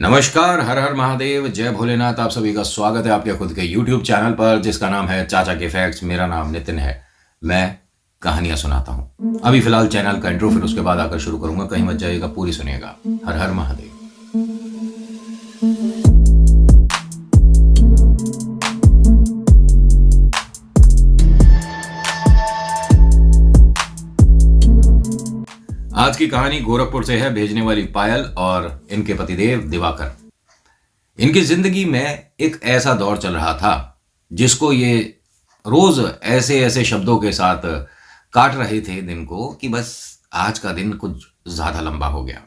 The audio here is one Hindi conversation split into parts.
नमस्कार, हर हर महादेव, जय भोलेनाथ। आप सभी का स्वागत है आपके खुद के YouTube चैनल पर जिसका नाम है चाचा के फैक्ट्स। मेरा नाम नितिन है, मैं कहानियां सुनाता हूं। अभी फिलहाल चैनल का इंट्रो, फिर उसके बाद आकर शुरू करूंगा। कहीं मत जाइएगा, पूरी सुनिएगा। हर हर महादेव। आज की कहानी गोरखपुर से है, भेजने वाली पायल और इनके पतिदेव दिवाकर। इनकी जिंदगी में एक ऐसा दौर चल रहा था जिसको ये रोज ऐसे ऐसे शब्दों के साथ काट रहे थे दिन को कि बस आज का दिन कुछ ज्यादा लंबा हो गया।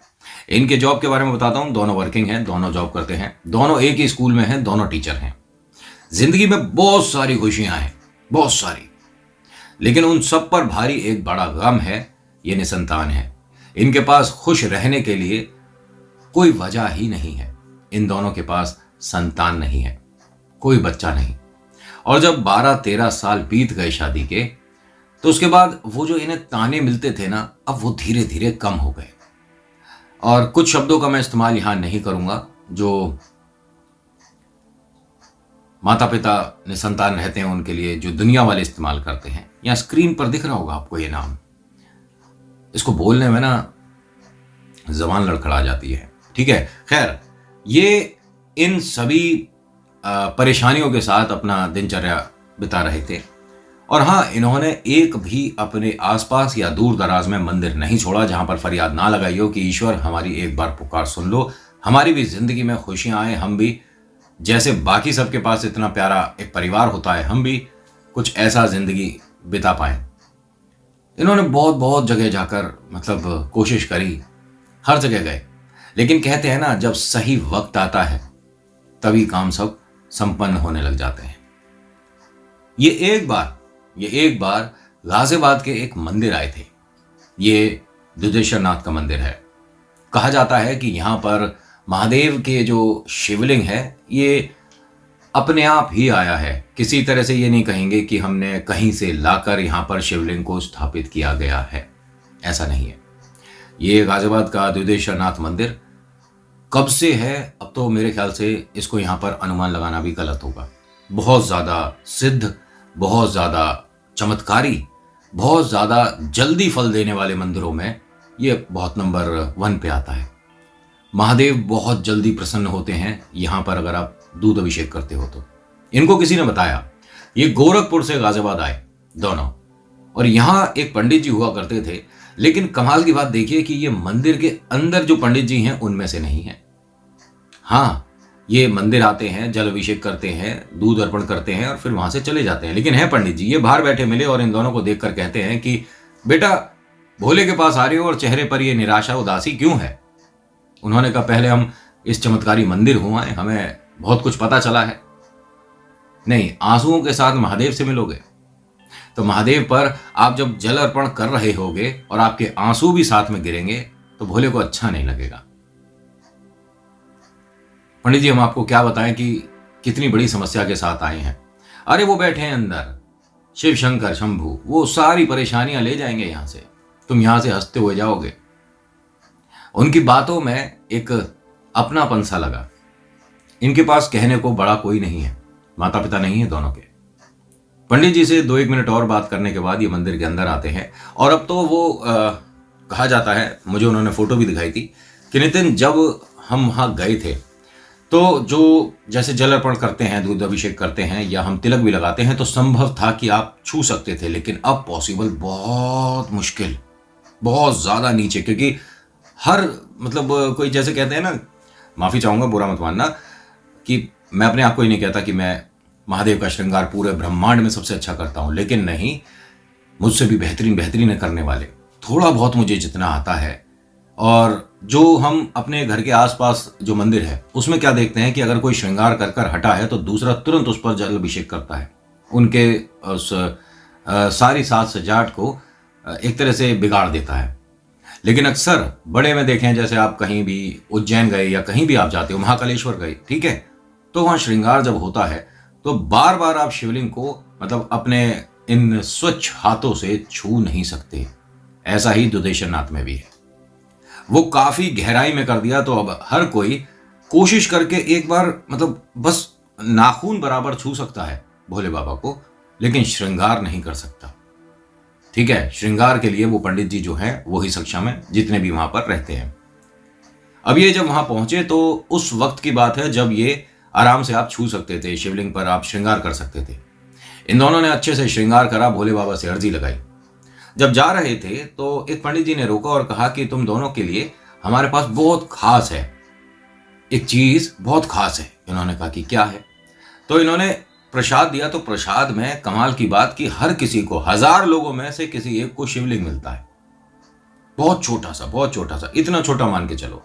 इनके जॉब के बारे में बताता हूं। दोनों वर्किंग हैं, दोनों जॉब करते हैं, दोनों एक ही स्कूल में हैं, दोनों टीचर हैं। जिंदगी में बहुत सारी खुशियां हैं, बहुत सारी, लेकिन उन सब पर भारी एक बड़ा गम है, ये निसंतान है। इनके पास खुश रहने के लिए कोई वजह ही नहीं है। इन दोनों के पास संतान नहीं है, कोई बच्चा नहीं। और जब 12-13 साल बीत गए शादी के, तो उसके बाद वो जो इन्हें ताने मिलते थे ना, अब वो धीरे धीरे कम हो गए। और कुछ शब्दों का मैं इस्तेमाल यहां नहीं करूंगा जो माता पिता निसंतान रहते हैं उनके लिए, जो दुनिया वाले इस्तेमाल करते हैं। या स्क्रीन पर दिख रहा होगा आपको ये नाम। इसको बोलने में ना जबान लड़खड़ा जाती है, ठीक है। खैर, ये इन सभी परेशानियों के साथ अपना दिनचर्या बिता रहे थे। और हाँ, इन्होंने एक भी अपने आसपास या दूर दराज में मंदिर नहीं छोड़ा जहां पर फरियाद ना लगाई हो कि ईश्वर हमारी एक बार पुकार सुन लो, हमारी भी जिंदगी में खुशियां आए, हम भी जैसे बाकी सबके पास इतना प्यारा एक परिवार होता है, हम भी कुछ ऐसा जिंदगी बिता पाए। इन्होंने बहुत बहुत जगह जाकर मतलब कोशिश करी, हर जगह गए, लेकिन कहते हैं ना, जब सही वक्त आता है तभी काम सब संपन्न होने लग जाते हैं। ये एक बार गाजियाबाद के एक मंदिर आए थे। ये दुधेश्वर नाथ का मंदिर है। कहा जाता है कि यहां पर महादेव के जो शिवलिंग है ये अपने आप ही आया है। किसी तरह से ये नहीं कहेंगे कि हमने कहीं से लाकर यहां पर शिवलिंग को स्थापित किया गया है, ऐसा नहीं है। ये गाजियाबाद का दुधेश्वर नाथ मंदिर कब से है, अब तो मेरे ख्याल से इसको यहां पर अनुमान लगाना भी गलत होगा। बहुत ज्यादा सिद्ध, बहुत ज्यादा चमत्कारी, बहुत ज्यादा जल्दी फल देने वाले मंदिरों में ये बहुत नंबर 1 पे आता है। महादेव बहुत जल्दी प्रसन्न होते हैं यहां पर अगर आप दूध अभिषेक करते हो तो। इनको किसी ने बताया, ये गोरखपुर से गाजियाबाद आए दोनों, और यहां एक पंडित जी हुआ करते थे। लेकिन कमाल की बात देखिए कि ये मंदिर के अंदर जो पंडित जी हैं उनमें से नहीं है। हाँ, ये मंदिर आते हैं, जल अभिषेक करते हैं, दूध अर्पण करते हैं और फिर वहां से चले जाते हैं। लेकिन है पंडित जी। ये बाहर बैठे मिले और इन दोनों को देखकर कहते हैं कि बेटा, भोले के पास आ रहे हो और चेहरे पर ये निराशा उदासी क्यों है? उन्होंने कहा, पहले हम इस चमत्कारी मंदिर हुआ है, हमें बहुत कुछ पता चला है। नहीं, आंसुओं के साथ महादेव से मिलोगे तो महादेव पर आप जब जल अर्पण कर रहे होगे और आपके आंसू भी साथ में गिरेंगे तो भोले को अच्छा नहीं लगेगा। पंडित जी, हम आपको क्या बताएं कि कितनी बड़ी समस्या के साथ आए हैं। अरे वो बैठे हैं अंदर, शिव शंकर शंभू, वो सारी परेशानियां ले जाएंगे यहां से, तुम यहां से हंसते हुए जाओगे। उनकी बातों में एक अपनापन सा लगा। इनके पास कहने को बड़ा कोई नहीं है, माता पिता नहीं है दोनों के। पंडित जी से 2-1 मिनट और बात करने के बाद ये मंदिर के अंदर आते हैं। और अब तो वो कहा जाता है, मुझे उन्होंने फोटो भी दिखाई थी कि नितिन, जब हम वहां गए थे तो जो जैसे जल अर्पण करते हैं, दूध अभिषेक करते हैं या हम तिलक भी लगाते हैं तो संभव था कि आप छू सकते थे, लेकिन अब पॉसिबल बहुत मुश्किल, बहुत ज्यादा नीचे। क्योंकि हर मतलब कोई जैसे कहते हैं ना, माफी चाहूंगा, बुरा मत मानना, कि मैं अपने आप को ही नहीं कहता कि मैं महादेव का श्रृंगार पूरे ब्रह्मांड में सबसे अच्छा करता हूं, लेकिन नहीं, मुझसे भी बेहतरीन करने वाले, थोड़ा बहुत मुझे जितना आता है। और जो हम अपने घर के आसपास जो मंदिर है उसमें क्या देखते हैं कि अगर कोई श्रृंगार कर कर हटा है तो दूसरा तुरंत उस पर जल अभिषेक करता है, उनके उस सारी साज सजावट को एक तरह से बिगाड़ देता है। लेकिन अक्सर बड़े में देखें, जैसे आप कहीं भी उज्जैन गए या कहीं भी आप जाते हो, महाकालेश्वर गए, ठीक है, तो वहां श्रृंगार जब होता है तो बार बार आप शिवलिंग को मतलब अपने इन स्वच्छ हाथों से छू नहीं सकते। ऐसा ही दुधेश्वर नाथ में भी है। वो काफी गहराई में कर दिया तो अब हर कोई कोशिश करके एक बार मतलब बस नाखून बराबर छू सकता है भोले बाबा को, लेकिन श्रृंगार नहीं कर सकता। ठीक है, श्रृंगार के लिए वो पंडित जी जो हैं वो ही सक्षम है, जितने भी वहां पर रहते हैं। अब ये जब वहां पहुंचे तो उस वक्त की बात है जब ये आराम से आप छू सकते थे, शिवलिंग पर आप श्रृंगार कर सकते थे। इन दोनों ने अच्छे से श्रृंगार करा, भोले बाबा से अर्जी लगाई। जब जा रहे थे तो एक पंडित जी ने रोका और कहा कि तुम दोनों के लिए हमारे पास बहुत खास है, एक चीज बहुत खास है। इन्होंने कहा कि क्या है? तो इन्होंने प्रसाद दिया। तो प्रसाद में कमाल की बात कि हर किसी को, 1000 लोगों में से किसी एक को शिवलिंग मिलता है। बहुत छोटा सा, बहुत छोटा सा, इतना छोटा मान के चलो।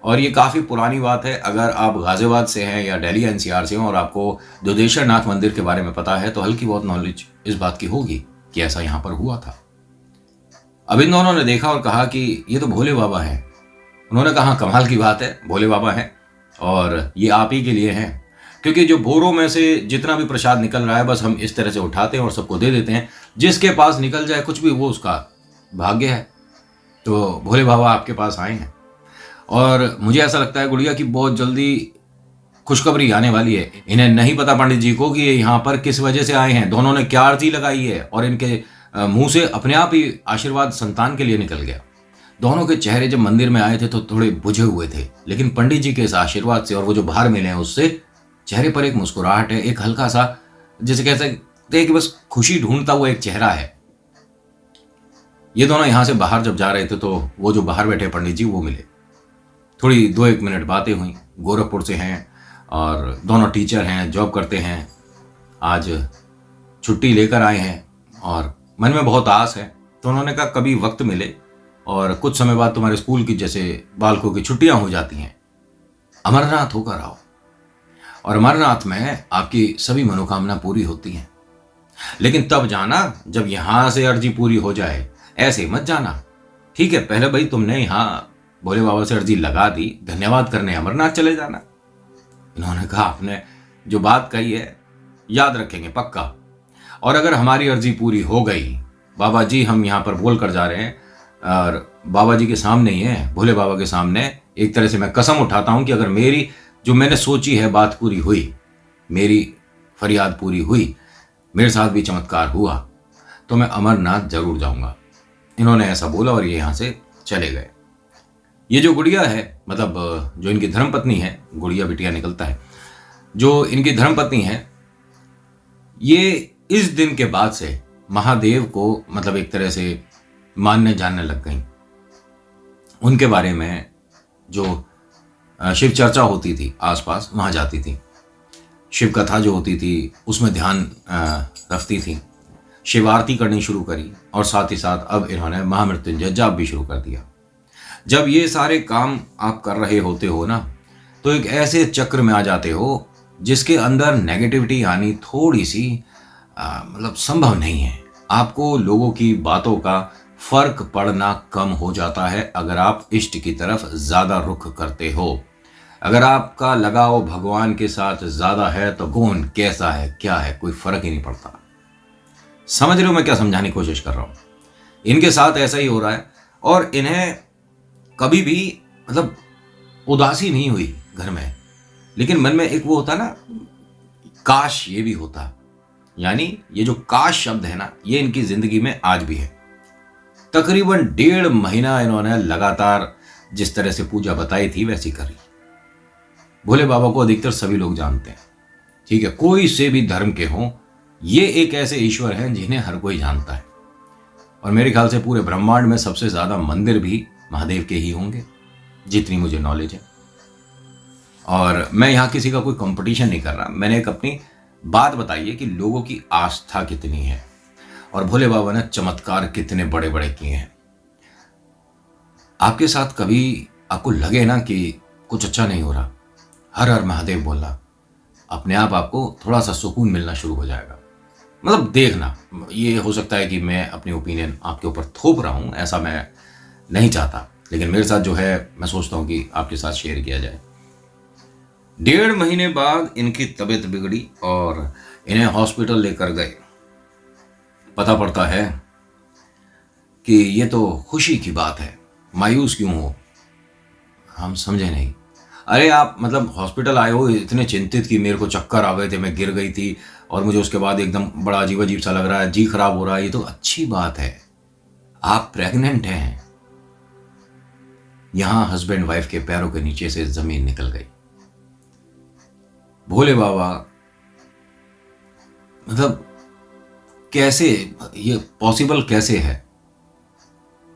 और ये काफी पुरानी बात है। अगर आप गाजियाबाद से हैं या दिल्ली एनसीआर से हैं और आपको दुधेश्वर नाथ मंदिर के बारे में पता है तो हल्की बहुत नॉलेज इस बात की होगी कि ऐसा यहां पर हुआ था। अब इन दोनों ने देखा और कहा कि ये तो भोले बाबा हैं। उन्होंने कहा कमाल की बात है, भोले बाबा हैं और ये आप ही के लिए हैं, क्योंकि जो बोरों में से जितना भी प्रसाद निकल रहा है बस हम इस तरह से उठाते हैं और सबको दे देते हैं। जिसके पास निकल जाए कुछ भी वो उसका भाग्य है। तो भोले बाबा आपके पास आए हैं और मुझे ऐसा लगता है गुड़िया कि बहुत जल्दी खुशखबरी आने वाली है। इन्हें नहीं पता पंडित जी को कि ये यहाँ पर किस वजह से आए हैं, दोनों ने क्या अर्जी लगाई है, और इनके मुंह से अपने आप ही आशीर्वाद संतान के लिए निकल गया। दोनों के चेहरे जब मंदिर में आए थे तो थोड़े बुझे हुए थे, लेकिन पंडित जी के इस आशीर्वाद से और वो जो बाहर मिले हैं उससे चेहरे पर एक मुस्कुराहट है, एक हल्का सा, जैसे कह सकते हैं कि बस खुशी ढूंढता हुआ एक चेहरा है। ये दोनों यहां से बाहर जब जा रहे थे तो वो जो बाहर बैठे पंडित जी वो मिले। थोड़ी 2-1 मिनट बातें हुई। गोरखपुर से हैं और दोनों टीचर हैं, जॉब करते हैं, आज छुट्टी लेकर आए हैं और मन में बहुत आस है। तो उन्होंने कहा कभी वक्त मिले और कुछ समय बाद तुम्हारे स्कूल की जैसे बालकों की छुट्टियां हो जाती हैं, अमरनाथ होकर आओ और अमरनाथ में आपकी सभी मनोकामना पूरी होती हैं। लेकिन तब जाना जब यहां से अर्जी पूरी हो जाए, ऐसे मत जाना। ठीक है, पहले भाई तुमने यहां भोले बाबा से अर्जी लगा दी, धन्यवाद करने अमरनाथ चले जाना। इन्होंने कहा आपने जो बात कही है याद रखेंगे पक्का, और अगर हमारी अर्जी पूरी हो गई, बाबा जी हम यहाँ पर बोल कर जा रहे हैं और बाबा जी के सामने ही है, भोले बाबा के सामने एक तरह से मैं कसम उठाता हूं कि अगर मेरी जो मैंने सोची है बात पूरी हुई, मेरी फरियाद पूरी हुई, मेरे साथ भी चमत्कार हुआ, तो मैं अमरनाथ जरूर जाऊंगा। इन्होंने ऐसा बोला और ये यहाँ से चले गए। ये जो गुड़िया है, मतलब जो इनकी धर्मपत्नी है, गुड़िया बिटिया निकलता है, जो इनकी धर्मपत्नी है, ये इस दिन के बाद से महादेव को मतलब एक तरह से मानने जानने लग गई। उनके बारे में जो शिव चर्चा होती थी आसपास, वहां जाती थी। शिव कथा जो होती थी उसमें ध्यान रखती थी। शिव आरती करनी शुरू करी और साथ ही साथ अब इन्होंने महामृत्युंजय जाप भी शुरू कर दिया। जब ये सारे काम आप कर रहे होते हो ना, तो एक ऐसे चक्र में आ जाते हो जिसके अंदर नेगेटिविटी आनी थोड़ी सी मतलब संभव नहीं है। आपको लोगों की बातों का फर्क पड़ना कम हो जाता है अगर आप इष्ट की तरफ ज्यादा रुख करते हो। अगर आपका लगाव भगवान के साथ ज्यादा है तो कौन कैसा है क्या है कोई फर्क ही नहीं पड़ता। समझ रहे हो मैं क्या समझाने की कोशिश कर रहा हूं? इनके साथ ऐसा ही हो रहा है और इन्हें कभी भी मतलब उदासी नहीं हुई घर में, लेकिन मन में एक वो होता ना, काश ये भी होता। यानी ये जो काश शब्द है ना, ये इनकी जिंदगी में आज भी है। तकरीबन 1.5 महीना इन्होंने लगातार जिस तरह से पूजा बताई थी वैसी करी। भोले बाबा को अधिकतर सभी लोग जानते हैं, ठीक है, कोई से भी धर्म के हों, ये एक ऐसे ईश्वर हैं जिन्हें हर कोई जानता है। और मेरे ख्याल से पूरे ब्रह्मांड में सबसे ज्यादा मंदिर भी महादेव के ही होंगे, जितनी मुझे नॉलेज है। और मैं यहां किसी का कोई कंपटीशन नहीं कर रहा, मैंने एक अपनी बात बताई है कि लोगों की आस्था कितनी है और भोले बाबा ने चमत्कार कितने बड़े बड़े किए हैं। आपके साथ कभी आपको लगे ना कि कुछ अच्छा नहीं हो रहा, हर हर महादेव बोलना, अपने आप आपको थोड़ा सा सुकून मिलना शुरू हो जाएगा। मतलब देखना, ये हो सकता है कि मैं अपनी ओपिनियन आपके ऊपर थोप रहा हूं, ऐसा मैं नहीं चाहता, लेकिन मेरे साथ जो है मैं सोचता हूं कि आपके साथ शेयर किया जाए। 1.5 महीने बाद इनकी तबीयत बिगड़ी और इन्हें हॉस्पिटल लेकर गए। पता पड़ता है कि ये तो खुशी की बात है, मायूस क्यों हो? हम समझे नहीं। अरे आप मतलब हॉस्पिटल आए हो इतने चिंतित कि मेरे को चक्कर आ गए थे, मैं गिर गई थी और मुझे उसके बाद एकदम बड़ा अजीब अजीब सा लग रहा है, जी खराब हो रहा है, ये तो अच्छी बात है। आप प्रेग्नेंट हैं। यहां हस्बैंड वाइफ के पैरों के नीचे से जमीन निकल गई। भोले बाबा मतलब कैसे ये पॉसिबल कैसे है?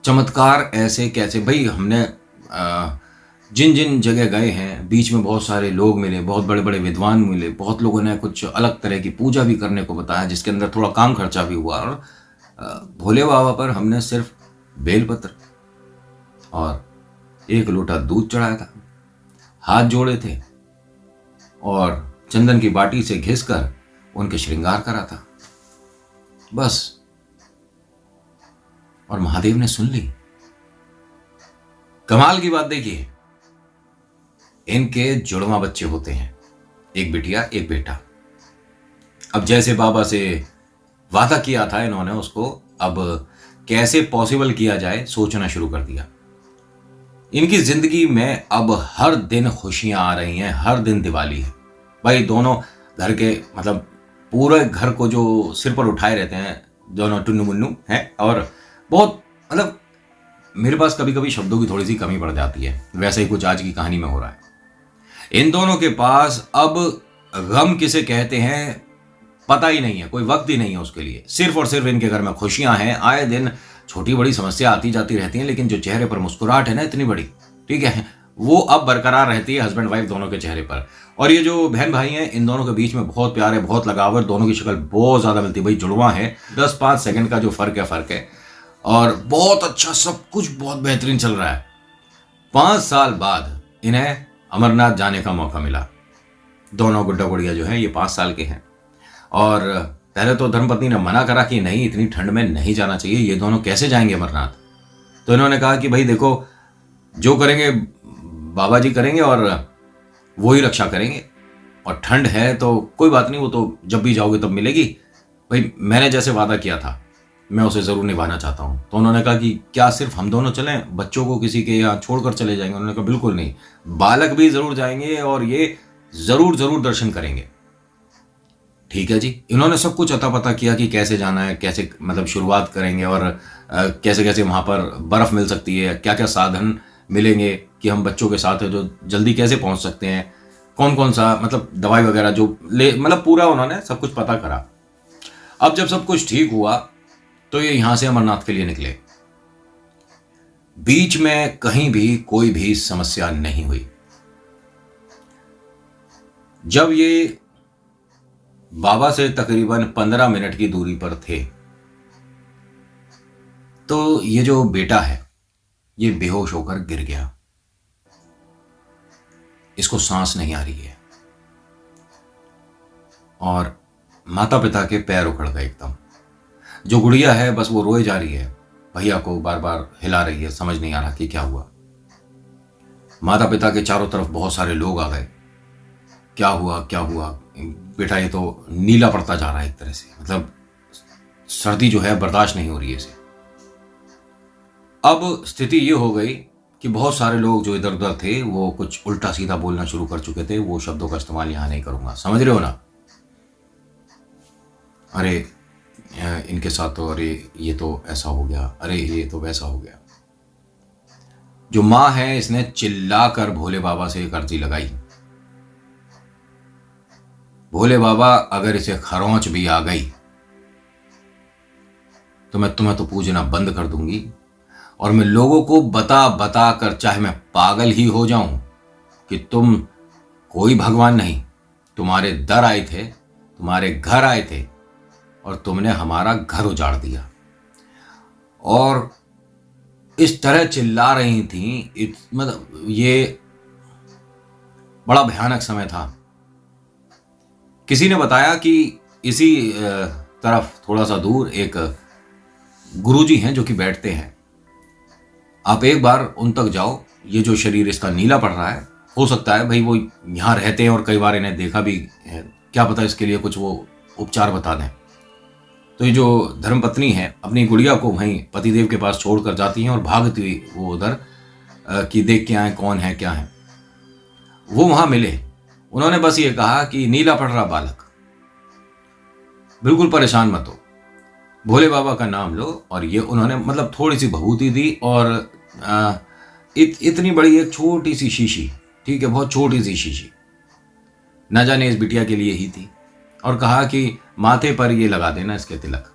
चमत्कार ऐसे कैसे? भाई हमने जिन जिन जगह गए हैं बीच में बहुत सारे लोग मिले, बहुत बड़े बड़े विद्वान मिले, बहुत लोगों ने कुछ अलग तरह की पूजा भी करने को बताया जिसके अंदर थोड़ा काम खर्चा भी हुआ, और भोले बाबा पर हमने सिर्फ बेलपत्र और एक लोटा दूध चढ़ाया था, हाथ जोड़े थे और चंदन की बाटी से घिसकर उनके श्रृंगार करा था, बस। और महादेव ने सुन ली। कमाल की बात देखिए, इनके जुड़वा बच्चे होते हैं, एक बिटिया एक बेटा। अब जैसे बाबा से वादा किया था इन्होंने, उसको अब कैसे पॉसिबल किया जाए सोचना शुरू कर दिया। इनकी जिंदगी में अब हर दिन खुशियां आ रही हैं, हर दिन दिवाली है। भाई दोनों घर के मतलब पूरे घर को जो सिर पर उठाए रहते हैं, दोनों टुन्नू मुन्नू हैं, और बहुत मतलब मेरे पास कभी कभी शब्दों की थोड़ी सी कमी पड़ जाती है। वैसे ही कुछ आज की कहानी में हो रहा है। इन दोनों के पास अब गम किसे कहते हैं पता ही नहीं है, कोई वक्त ही नहीं है उसके लिए। सिर्फ और सिर्फ इनके घर में खुशियां हैं। आए दिन छोटी बड़ी समस्या आती जाती रहती हैं, लेकिन जो चेहरे पर मुस्कुराहट है ना इतनी बड़ी, ठीक है, वो अब बरकरार रहती है हस्बैंड वाइफ दोनों के चेहरे पर। और ये जो बहन भाई हैं इन दोनों के बीच में बहुत प्यार है, बहुत लगाव है, दोनों की शक्ल बहुत ज्यादा मिलती है। भाई जुड़वा है, 10-5 सेकंड का जो फर्क है, और बहुत अच्छा, सब कुछ बहुत बेहतरीन चल रहा है। 5 साल बाद इन्हें अमरनाथ जाने का मौका मिला। दोनों गुड्डा गुड़िया जो है ये 5 साल के हैं, और पहले तो धर्मपत्नी ने मना करा कि नहीं इतनी ठंड में नहीं जाना चाहिए, ये दोनों कैसे जाएंगे अमरनाथ। तो इन्होंने कहा कि भाई देखो जो करेंगे बाबा जी करेंगे और वो ही रक्षा करेंगे, और ठंड है तो कोई बात नहीं, वो तो जब भी जाओगे तब मिलेगी। भाई मैंने जैसे वादा किया था मैं उसे जरूर निभाना चाहता हूं। तो उन्होंने कहा कि क्या सिर्फ हम दोनों चलें, बच्चों को किसी के यहाँ छोड़कर चले जाएंगे? उन्होंने कहा बिल्कुल नहीं, बालक भी जरूर जाएंगे और ये जरूर जरूर दर्शन करेंगे। ठीक है जी। इन्होंने सब कुछ अता पता किया कि कैसे जाना है, कैसे मतलब शुरुआत करेंगे, और कैसे कैसे वहां पर बर्फ मिल सकती है, क्या क्या साधन मिलेंगे कि हम बच्चों के साथ है जो जल्दी कैसे पहुंच सकते हैं, कौन कौन सा मतलब दवाई वगैरह जो ले, मतलब पूरा उन्होंने सब कुछ पता करा। अब जब सब कुछ ठीक हुआ तो ये यहां से अमरनाथ के लिए निकले। बीच में कहीं भी कोई भी समस्या नहीं हुई। जब ये बाबा से तकरीबन 15 मिनट की दूरी पर थे तो ये जो बेटा है ये बेहोश होकर गिर गया। इसको सांस नहीं आ रही है और माता पिता के पैर उखड़ गए एकदम। जो गुड़िया है बस वो रोए जा रही है, भैया को बार बार हिला रही है, समझ नहीं आ रहा कि क्या हुआ। माता पिता के चारों तरफ बहुत सारे लोग आ गए, क्या हुआ क्या हुआ, बेटा ये तो नीला पड़ता जा रहा है एक तरह से, मतलब सर्दी जो है बर्दाश्त नहीं हो रही है इसे। अब स्थिति ये हो गई कि बहुत सारे लोग जो इधर उधर थे वो कुछ उल्टा सीधा बोलना शुरू कर चुके थे। वो शब्दों का इस्तेमाल यहां नहीं करूंगा, समझ रहे हो ना। अरे इनके साथ तो, अरे ये तो ऐसा हो गया, अरे ये तो वैसा हो गया। जो मां है इसने चिल्लाकर भोले बाबा से एक अर्जी लगाई, भोले बाबा अगर इसे खरोंच भी आ गई तो मैं तुम्हें तो पूजना बंद कर दूंगी, और मैं लोगों को बता बता कर, चाहे मैं पागल ही हो जाऊं, कि तुम कोई भगवान नहीं, तुम्हारे दर आए थे, तुम्हारे घर आए थे और तुमने हमारा घर उजाड़ दिया। और इस तरह चिल्ला रही थी, मतलब ये बड़ा भयानक समय था। किसी ने बताया कि इसी तरफ थोड़ा सा दूर एक गुरुजी हैं जो कि बैठते हैं, आप एक बार उन तक जाओ। ये जो शरीर इसका नीला पड़ रहा है, हो सकता है भाई वो यहाँ रहते हैं और कई बार इन्हें देखा भी है, क्या पता इसके लिए कुछ वो उपचार बता दें। तो ये जो धर्मपत्नी है अपनी गुड़िया को वहीं पतिदेव के पास छोड़कर जाती हैं और भागती हुई वो उधर कि देख के आए कौन है क्या है। वो वहां मिले। उन्होंने बस ये कहा कि नीला पड़ रहा बालक, बिल्कुल परेशान मत हो, भोले बाबा का नाम लो। और ये उन्होंने मतलब थोड़ी सी भभूति दी और इतनी बड़ी एक छोटी सी शीशी, ठीक है, बहुत छोटी सी शीशी, न जाने इस बिटिया के लिए ही थी। और कहा कि माथे पर ये लगा देना इसके तिलक,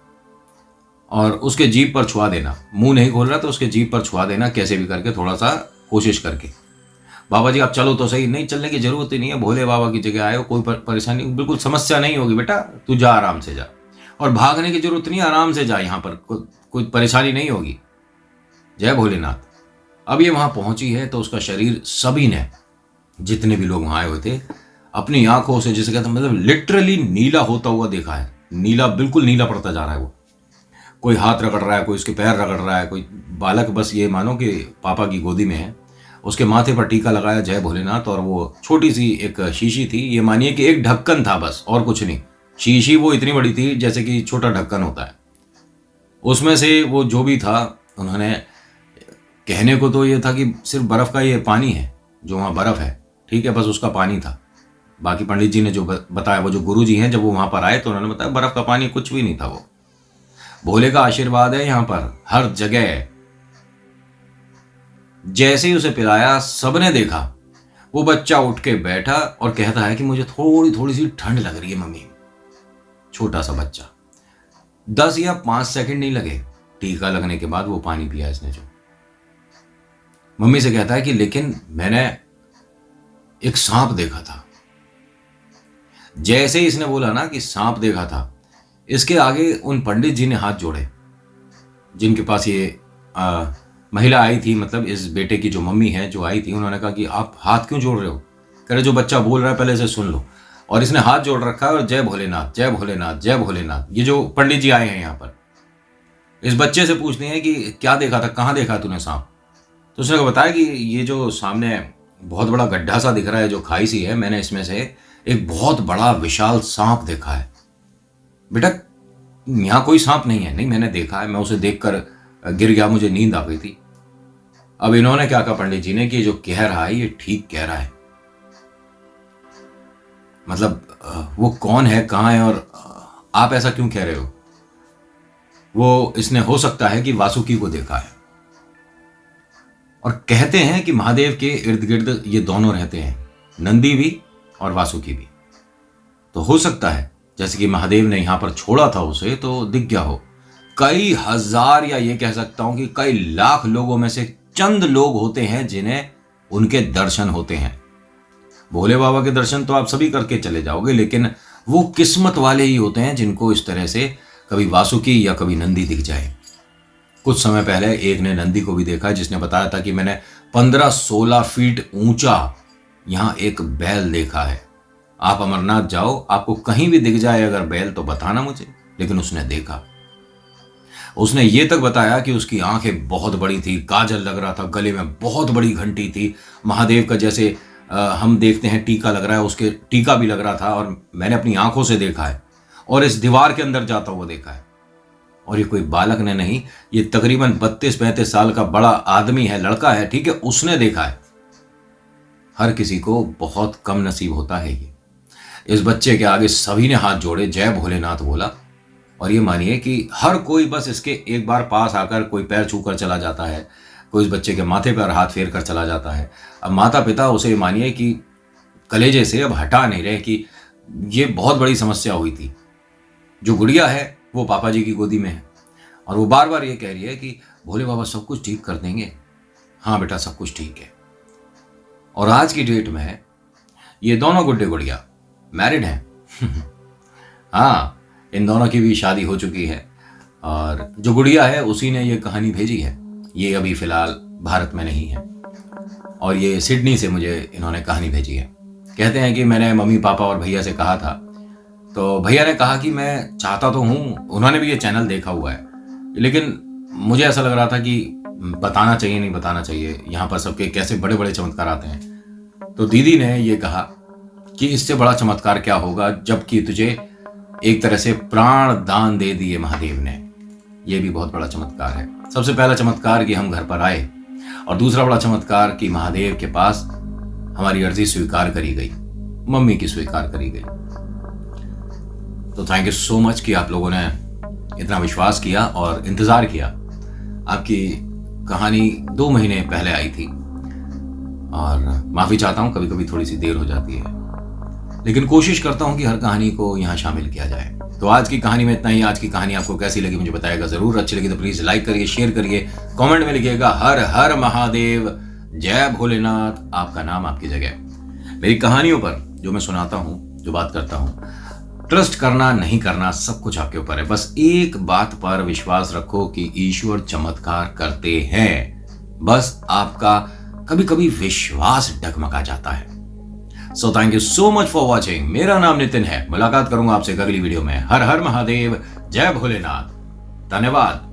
और उसके जीभ पर छुआ देना। मुंह नहीं खोल रहा तो उसके जीभ पर छुआ देना, कैसे भी करके, थोड़ा सा कोशिश करके। बाबा जी आप चलो तो सही। नहीं, चलने की जरूरत ही नहीं है, भोले बाबा की जगह आए हो, कोई परेशानी, बिल्कुल समस्या नहीं होगी बेटा, तू जा, आराम से जा। और भागने की जरूरत नहीं, आराम से जा, यहाँ पर कोई परेशानी नहीं होगी। जय भोलेनाथ। अब ये वहां पहुंची है तो उसका शरीर सभी ने, जितने भी लोग वहां आए हुए थे, अपनी आंखों से, जिसे कहते हैं, मतलब लिटरली नीला होता हुआ देखा है। नीला, बिल्कुल नीला पड़ता जा रहा है वो। कोई हाथ रगड़ रहा है, कोई उसके पैर रगड़ रहा है, कोई बालक बस ये मानो कि पापा की गोदी में है, उसके माथे पर टीका लगाया, जय भोलेनाथ। और वो छोटी सी एक शीशी थी, ये मानिए कि एक ढक्कन था बस, और कुछ नहीं। शीशी वो इतनी बड़ी थी जैसे कि छोटा ढक्कन होता है, उसमें से वो जो भी था, उन्होंने कहने को तो ये था कि सिर्फ बर्फ का ये पानी है, जो वहाँ बर्फ है, ठीक है, बस उसका पानी था। बाकी पंडित जी ने जो बताया, वो जो गुरु जी हैं, जब वो वहाँ पर आए तो उन्होंने बताया बर्फ का पानी कुछ भी नहीं था। वो भोले का आशीर्वाद है यहाँ पर हर जगह। जैसे ही उसे पिलाया, सबने देखा, वो बच्चा उठ के बैठा और कहता है कि मुझे थोड़ी थोड़ी सी ठंड लग रही है मम्मी। छोटा सा बच्चा, 10 या 5 सेकंड नहीं लगे टीका लगने के बाद वो पानी पिया इसने जो। मम्मी से कहता है कि लेकिन मैंने एक सांप देखा था। जैसे ही इसने बोला ना कि सांप देखा था, इसके आगे उन पंडित जी ने हाथ जोड़े, जिनके पास ये महिला आई थी, मतलब इस बेटे की जो मम्मी है जो आई थी। उन्होंने कहा कि आप हाथ क्यों जोड़ रहे हो? कह रहे जो बच्चा बोल रहा है पहले से सुन लो। और इसने हाथ जोड़ रखा है और जय भोलेनाथ, जय भोलेनाथ, जय भोलेनाथ। ये जो पंडित जी आए हैं यहाँ पर, इस बच्चे से पूछते हैं कि क्या देखा था, कहाँ देखा तूने सांप? तो उसने बताया कि ये जो सामने बहुत बड़ा गड्ढा सा दिख रहा है, जो खाई सी है, मैंने इसमें से एक बहुत बड़ा विशाल सांप देखा है। बेटा यहाँ कोई सांप नहीं है। नहीं, मैंने देखा है, मैं उसे देखकर गिर गया, मुझे नींद आ गई थी। अब इन्होंने क्या कहा पंडित जी ने कि जो कह रहा है ये ठीक कह रहा है। मतलब वो कौन है, कहाँ है, और आप ऐसा क्यों कह रहे हो? वो इसने हो सकता है कि वासुकी को देखा है। और कहते हैं कि महादेव के इर्द गिर्द ये दोनों रहते हैं, नंदी भी और वासुकी भी। तो हो सकता है जैसे कि महादेव ने यहां पर छोड़ा था उसे, तो दिख गया हो। कई हजार, या ये कह सकता हूं कि कई लाख लोगों में से चंद लोग होते हैं जिन्हें उनके दर्शन होते हैं। भोले बाबा के दर्शन तो आप सभी करके चले जाओगे, लेकिन वो किस्मत वाले ही होते हैं जिनको इस तरह से कभी वासुकी या कभी नंदी दिख जाए। कुछ समय पहले एक ने नंदी को भी देखा, जिसने बताया था कि मैंने 15-16 फीट ऊंचा यहां एक बैल देखा है। आप अमरनाथ जाओ, आपको कहीं भी दिख जाए अगर बैल तो बताना मुझे। लेकिन उसने देखा। उसने ये तक बताया कि उसकी आंखें बहुत बड़ी थी, काजल लग रहा था, गले में बहुत बड़ी घंटी थी, महादेव का जैसे हम देखते हैं टीका लग रहा है, उसके टीका भी लग रहा था। और मैंने अपनी आंखों से देखा है, और इस दीवार के अंदर जाता हुआ देखा है। और ये कोई बालक ने नहीं, ये तकरीबन 32-35 साल का बड़ा आदमी है, लड़का है, ठीक है, उसने देखा है। हर किसी को बहुत कम नसीब होता है ये। इस बच्चे के आगे सभी ने हाथ जोड़े, जय भोलेनाथ बोला। और ये मानिए कि हर कोई बस इसके एक बार पास आकर कोई पैर छूकर चला जाता है, कोई इस बच्चे के माथे पर हाथ फेर कर चला जाता है। अब माता पिता उसे मानिए कि कलेजे से अब हटा नहीं रहे कि ये बहुत बड़ी समस्या हुई थी। जो गुड़िया है वो पापा जी की गोदी में है, और वो बार बार ये कह रही है कि भोले बाबा सब कुछ ठीक कर देंगे। हाँ बेटा, सब कुछ ठीक है। और आज की डेट में ये दोनों गुड्डे गुड़िया मैरिड हैं। हाँ, इन दोनों की भी शादी हो चुकी है। और जो गुड़िया है उसी ने ये कहानी भेजी है। ये अभी फिलहाल भारत में नहीं है, और ये सिडनी से मुझे इन्होंने कहानी भेजी है। कहते हैं कि मैंने मम्मी पापा और भैया से कहा था, तो भैया ने कहा कि मैं चाहता तो हूँ, उन्होंने भी ये चैनल देखा हुआ है, लेकिन मुझे ऐसा लग रहा था कि बताना चाहिए नहीं बताना चाहिए, यहाँ पर सबके कैसे बड़े बड़े चमत्कार आते हैं। तो दीदी ने ये कहा कि इससे बड़ा चमत्कार क्या होगा, जबकि तुझे एक तरह से प्राण दान दे दिए महादेव ने। यह भी बहुत बड़ा चमत्कार है। सबसे पहला चमत्कार कि हम घर पर आए, और दूसरा बड़ा चमत्कार कि महादेव के पास हमारी अर्जी स्वीकार करी गई, मम्मी की स्वीकार करी गई। तो थैंक यू सो मच कि आप लोगों ने इतना विश्वास किया और इंतजार किया। आपकी कहानी 2 महीने पहले आई थी और माफी चाहता हूं, कभी कभी थोड़ी सी देर हो जाती है, लेकिन कोशिश करता हूं कि हर कहानी को यहां शामिल किया जाए। तो आज की कहानी में इतना ही। आज की कहानी आपको कैसी लगी मुझे बताइएगा जरूर। अच्छी लगी तो प्लीज लाइक करिए, शेयर करिए, कमेंट में लिखिएगा हर हर महादेव, जय भोलेनाथ, आपका नाम आपकी जगह। मेरी कहानियों पर जो मैं सुनाता हूं, जो बात करता हूं, ट्रस्ट करना नहीं करना सब कुछ आपके ऊपर है। बस एक बात पर विश्वास रखो कि ईश्वर चमत्कार करते हैं, बस आपका कभी कभी विश्वास डगमगा जाता है। So thank you so much for watching. मेरा नाम नितिन है। मुलाकात करूंगा आपसे अगली वीडियो में। हर हर महादेव, जय भोलेनाथ, धन्यवाद।